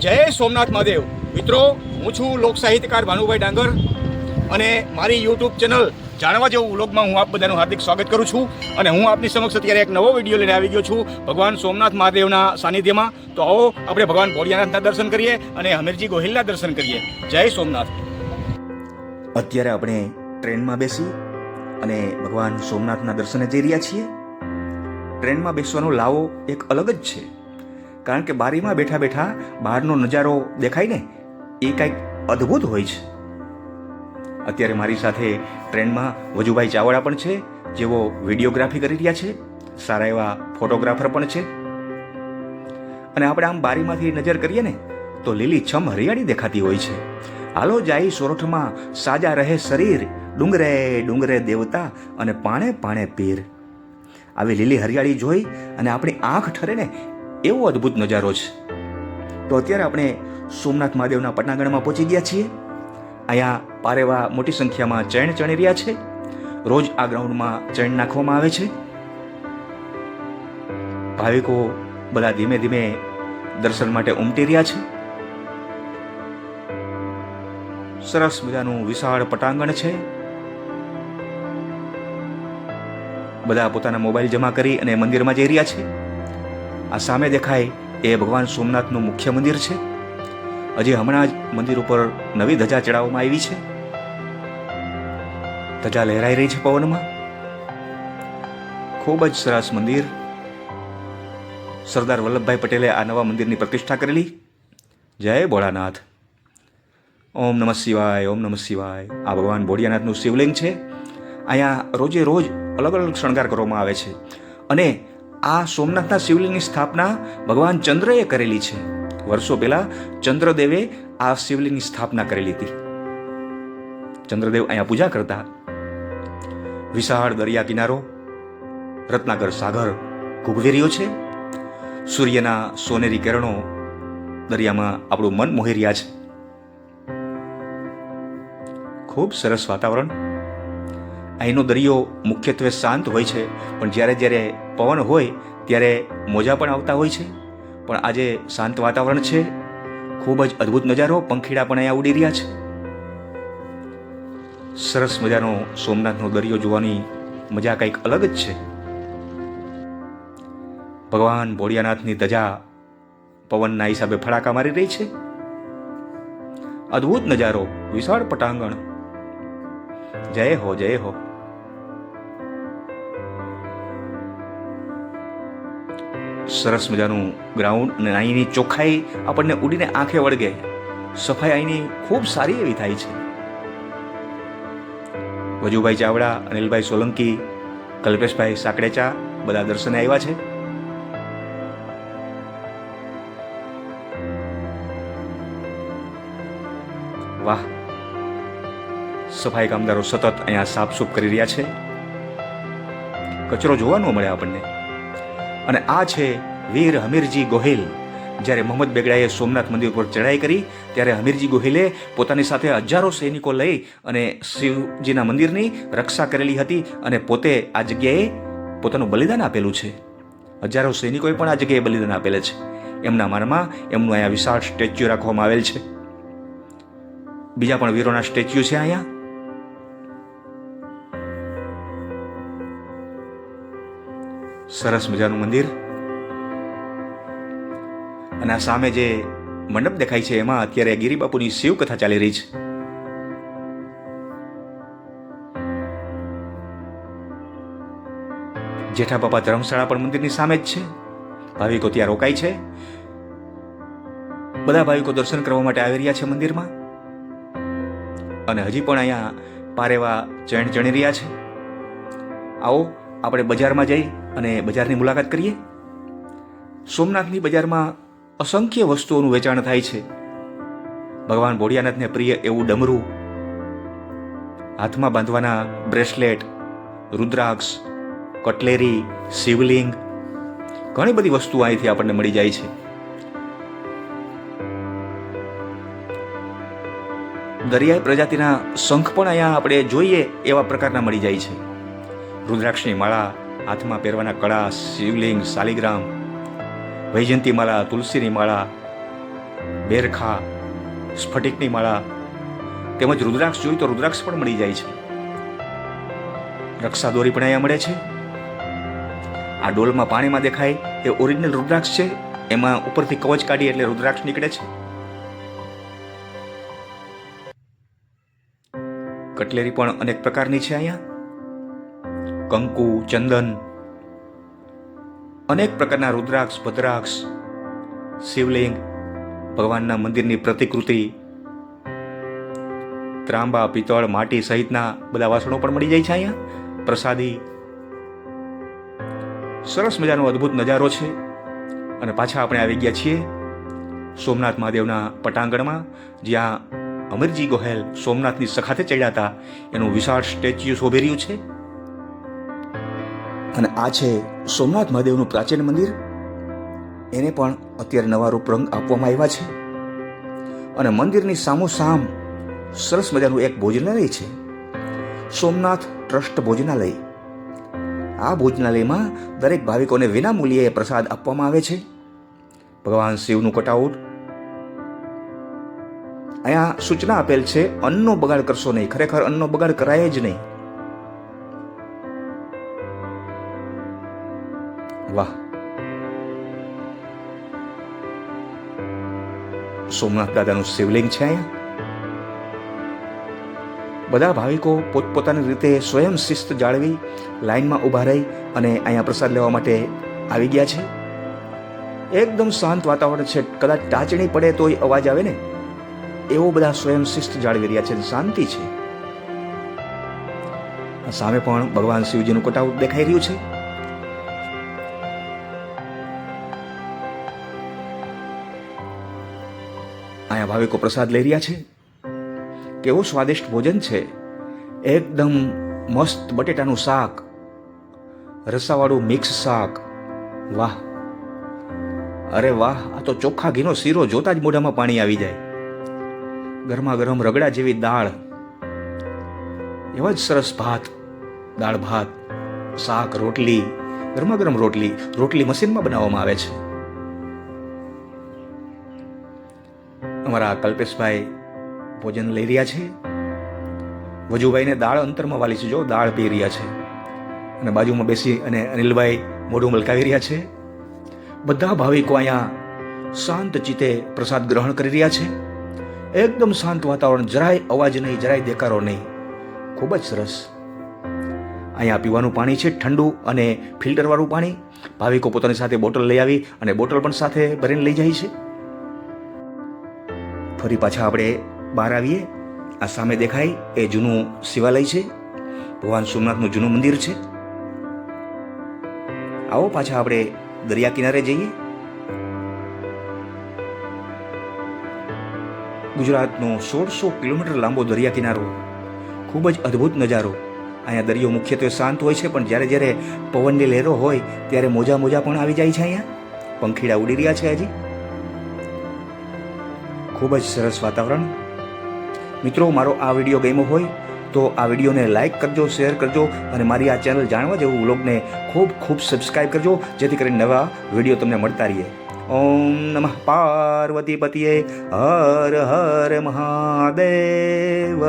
જય સોમનાથ મહાદેવ મિત્રો, હું છું લોક સાહિત્યકાર ભાનુભાઈ ડાંગર અને મારી યુટ્યુબ ચેનલ જાણવા જેવું વ્લોગમાં હું આપ બધાનું હાર્દિક સ્વાગત કરું છું. અને હું આપની સમક્ષ અત્યારે એક નવો વિડીયો લઈને આવી ગયો છું ભગવાન સોમનાથ મહાદેવના સાનિધ્યમાં. તો આવો આપણે ભગવાન ભોળિયાનાથના દર્શન કરીએ અને હમીરજી ગોહિલના દર્શન કરીએ. જય સોમનાથ. અત્યારે આપણે ટ્રેનમાં બેસી અને ભગવાન સોમનાથના દર્શને જઈ રહ્યા છીએ. ટ્રેનમાં બેસવાનો લાવો એક અલગ જ છે, કારણ કે બારીમાં બેઠા બેઠા બહારનો નજારો દેખાય ને, એ કંઈક અદ્ભુત હોય છે. અત્યારે મારી સાથે ટ્રેનમાં વજુભાઈ ચાવડા પણ છે, જેઓ વિડીયોગ્રાફી કરી રહ્યા છે, સારા એવા ફોટોગ્રાફર પણ છે. અને આપણે આમ બારીમાંથી નજર કરીએ ને તો લીલીછમ હરિયાળી દેખાતી હોય છે. હાલો જાય સોરઠમાં સાજા રહે શરીર, ડુંગરે ડુંગરે દેવતા અને પાણે પાણે પીર. આવી લીલી હરિયાળી જોઈ અને આપણી આંખ ઠરે ને એવો અદ્ભુત નજારો છે. તો અત્યારે આપણે સોમનાથ મહાદેવના પટાંગણમાં પહોંચી ગયા છીએ. અહીંયા પારેવા મોટી સંખ્યામાં ચૈણ ચણી રહ્યા છે. રોજ આ ગ્રાઉન્ડમાં ચૈણ નાખવામાં આવે છે. ભાવિકો બધા ધીમે ધીમે દર્શન માટે ઉમટી રહ્યા છે. સરસ મજાનું વિશાળ પટાંગણ છે. બધા પોતાના મોબાઈલ જમા કરી અને મંદિરમાં જઈ રહ્યા છે. આ સામે દેખાય એ ભગવાન સોમનાથનું મુખ્ય મંદિર છે. હજી હમણાં જ મંદિર ઉપર નવી ધજા ચડાવવામાં આવી છે. ધજા લહેરાઈ રહી છે પવનમાં. ખૂબ જ સરસ મંદિર. સરદાર વલ્લભભાઈ પટેલે આ નવા મંદિરની પ્રતિષ્ઠા કરેલી. જય ભોળાનાથ. ઓમ નમઃ શિવાય, ઓમ નમઃ શિવાય. આ ભગવાન ભોળિયાનાથનું શિવલિંગ છે. અહીંયા રોજે રોજ અલગ અલગ શણગાર કરવામાં આવે છે. અને આ સોમનાથના શિવલિંગની સ્થાપના ભગવાન ચંદ્રએ કરેલી છે. વર્ષો પહેલા ચંદ્રદેવે આ શિવલિંગની સ્થાપના કરેલી હતી. ચંદ્રદેવ અહીંયા પૂજા કરતા. વિશાળ દરિયા કિનારો, રત્નાકર સાગર ઘૂઘવી રહ્યો છે. સૂર્યના સોનેરી કિરણો દરિયામાં આપણું મન મોહી રહ્યા છે. ખૂબ સરસ વાતાવરણ. અહીંનો દરિયો મુખ્યત્વે શાંત હોય છે, પણ જ્યારે જ્યારે પવન હોય ત્યારે મોજા પણ આવતા હોય છે. પણ આજે શાંત વાતાવરણ છે. ખૂબ જ અદ્ભુત નજારો. પંખીડા પણ અહીંયા ઉડી રહ્યા છે. સરસ મજાનો સોમનાથનો દરિયો જોવાની મજા કંઈક અલગ જ છે. ભગવાન ભોળિયાનાથની ધજા પવનના હિસાબે ફડાકા મારી રહી છે. અદ્ભુત નજારો, વિશાળ પટાંગણ. જય હો, જય હો. સરસ મજાનું ગ્રાઉન્ડ અને અહીંની ચોખ્ખાઈ આપણને ઉડીને આંખે વળગે. સફાઈ અહીંની ખૂબ સારી એવી થાય છે. વજુભાઈ ચાવડા, અનિલભાઈ સોલંકી, કલ્પેશભાઈ સાકડેચા બધા દર્શને આવ્યા છે. વાહ, સફાઈ કામદારો સતત અહીંયા સાફસૂફ કરી રહ્યા છે. કચરો જોવા ન મળે આપણને. અને આ છે વીર હમીરજી ગોહિલ. જ્યારે મોહમ્મદ બેગડાએ સોમનાથ મંદિર પર ચઢાઈ કરી ત્યારે હમીરજી ગોહિલે પોતાની સાથે હજારો સૈનિકો લઈ અને શિવજીના મંદિરની રક્ષા કરેલી હતી અને પોતે આ જગ્યાએ પોતાનું બલિદાન આપેલું છે. હજારો સૈનિકોએ પણ આ જગ્યાએ બલિદાન આપેલા છે. એમના માનમાં એમનું અહીંયા વિશાળ સ્ટેચ્યુ રાખવામાં આવેલ છે. બીજા પણ વીરોના સ્ટેચ્યુ છે અહીંયા. સરસ મજાનું મંદિર. અને આ સામે જે મંડપ દેખાય છે એમાં અત્યારે ગિરિબાપુની શિવ કથા ચાલી રહી છે. જેઠા બાપા ધર્મશાળા પણ મંદિરની સામે જ છે. ભાવિકો ત્યાં રોકાય છે. બધા ભાવિકો દર્શન કરવા માટે આવી રહ્યા છે મંદિરમાં. અને હજી પણ અહીંયા પારેવા ચૈણ ચણી રહ્યા છે. આવો આપણે બજારમાં જઈ અને બજારની મુલાકાત કરીએ. સોમનાથની બજારમાં અસંખ્ય વસ્તુઓનું વેચાણ થાય છે. ભગવાન ભોળિયાનાથને પ્રિય એવું ડમરું, હાથમાં બાંધવાના બ્રેસલેટ, રુદ્રાક્ષ, કટલેરી, શિવલિંગ, ઘણી બધી વસ્તુઓ અહીંથી આપણને મળી જાય છે. દરિયાઈ પ્રજાતિના શંખ પણ અહીંયા આપણે જોઈએ એવા પ્રકારના મળી જાય છે. રુદ્રાક્ષની માળા, હાથમાં પહેરવાના કડા, શિવલિંગ, શાલિગ્રામ, વૈજયંતી માળા, તુલસીની માળા, બેરખા, સ્ફટિકની માળા તેમજ રુદ્રાક્ષ જોઈએ તો રુદ્રાક્ષ પણ મળી જાય છે. રક્ષા દોરી પણ અહીંયા મળે છે. આ ડોલમાં પાણીમાં દેખાય એ ઓરિજિનલ રુદ્રાક્ષ છે. એમાં ઉપરથી કવચ કાઢી એટલે રુદ્રાક્ષ નીકળે છે. કટલેરી પણ અનેક પ્રકારની છે અહીંયા. કંકુ, ચંદન, અનેક પ્રકારના રુદ્રાક્ષ, ભદ્રાક્ષ, શિવલિંગ, ભગવાનના મંદિરની પ્રતિકૃતિ, ત્રાંબા, પિત્તળ, માટી સહિતના બધા વાસણો પણ મળી જાય છે અહીંયા. પ્રસાદી, સરસ મજાનો અદ્ભુત નજારો છે. અને પાછા આપણે આવી ગયા છીએ સોમનાથ મહાદેવના પટાંગણમાં, જ્યાં અમીરજી ગોહેલ સોમનાથની સખાતે ચડ્યા હતા એનું વિશાળ સ્ટેચ્યુ શોભી રહ્યું છે. અને આ છે સોમનાથ મહાદેવનું પ્રાચીન મંદિર. એને પણ અત્યારે નવા રૂપ રંગ આપવામાં આવ્યા છે. અને મંદિરની સામોસામ સરસ મજાનું એક ભોજનાલય છે, સોમનાથ ટ્રસ્ટ ભોજનાલય. આ ભોજનાલયમાં દરેક ભાવિકોને વિના મૂલ્યે પ્રસાદ આપવામાં આવે છે. ભગવાન શિવનું કટઆઉટ. અહીંયા સૂચના આપેલ છે, અન્નનો બગાડ કરશો નહીં. ખરેખર અન્નનો બગાડ કરાય જ નહીં. વાહ! સોમનાથ દાદાનું શિવલિંગ છે અહીંયા. બધા ભાવિકો પોતપોતાની રીતે સ્વયં શિસ્ત જાળવી લાઈનમાં ઊભા રહી અને અહીંયા પ્રસાદ લેવા માટે આવી ગયા છે. એકદમ શાંત વાતાવરણ છે. કદાચ ટાચણી પડે તોય અવાજ આવે ને, એવો બધા સ્વયં શિસ્ત જાળવી રહ્યા છે. શાંતિ છે. સામે પણ ભગવાન શિવજીનું કટઆઉટ દેખાઈ રહ્યું છે. અહીંયા ભાવિકો પ્રસાદ લઈ રહ્યા છે. કેવું સ્વાદિષ્ટ ભોજન છે. એકદમ મસ્ત બટેટાનું શાક, રસાવાળું મિક્સ શાક. વાહ! અરે વાહ! આ તો ચોખ્ખા ઘીનો શીરો જોતા જ મોઢામાં પાણી આવી જાય. ગરમા ગરમ રગડા જેવી દાળ, એવા જ સરસ ભાત, દાળ ભાત, શાક, રોટલી, ગરમા ગરમ રોટલી મશીનમાં બનાવવામાં આવે છે. અમારા કલ્પેશભાઈ ભોજન લઈ રહ્યા છે. વજુભાઈને દાળ અંતરમાં વાલી છે, જો દાળ પી રહ્યા છે. અને બાજુમાં બેસી અને અનિલભાઈ મોઢું મલકાવી રહ્યા છે. બધા ભાવિકો અહીંયા શાંત ચિત્તે પ્રસાદ ગ્રહણ કરી રહ્યા છે. એકદમ શાંત વાતાવરણ, જરાય અવાજ નહીં, જરાય દેકારો નહીં. ખૂબ જ સરસ. અહીંયા પીવાનું પાણી છે, ઠંડુ અને ફિલ્ટરવાળું પાણી. ભાવિકો પોતાની સાથે બોટલ લઈ આવી અને બોટલ પણ સાથે ભરીને લઈ જાય છે. ફરી પાછા આપણે બહાર આવીએ. આ સામે દેખાય એ જૂનું શિવાલય છે. ભગવાન સોમનાથનું જૂનું મંદિર છે. આવો પાછા આપણે દરિયા કિનારે જઈએ. ગુજરાતનો 1600 કિલોમીટર લાંબો દરિયા કિનારો. ખૂબ જ અદ્ભુત નજારો. અહીંયા દરિયો મુખ્યત્વે શાંત હોય છે, પણ જ્યારે જ્યારે પવનની લહેરો હોય ત્યારે મોજા પણ આવી જાય છે. અહીંયા પંખીડા ઉડી રહ્યા છે હજી. ખૂબ જ સરસ વાતાવરણ. મિત્રો, મારો આ વિડીયો ગમ્યો હોય તો આ વિડીયોને લાઇક કરજો, શેર કરજો અને મારી આ ચેનલ જાણવા જેવું વ્લોગને ખૂબ સબસ્ક્રાઇબ કરજો, જેથી કરીને નવા વિડીયો તમને મળતા રહીએ. ઓમ નમઃ પાર્વતી પતિએ હર હર મહાદેવ.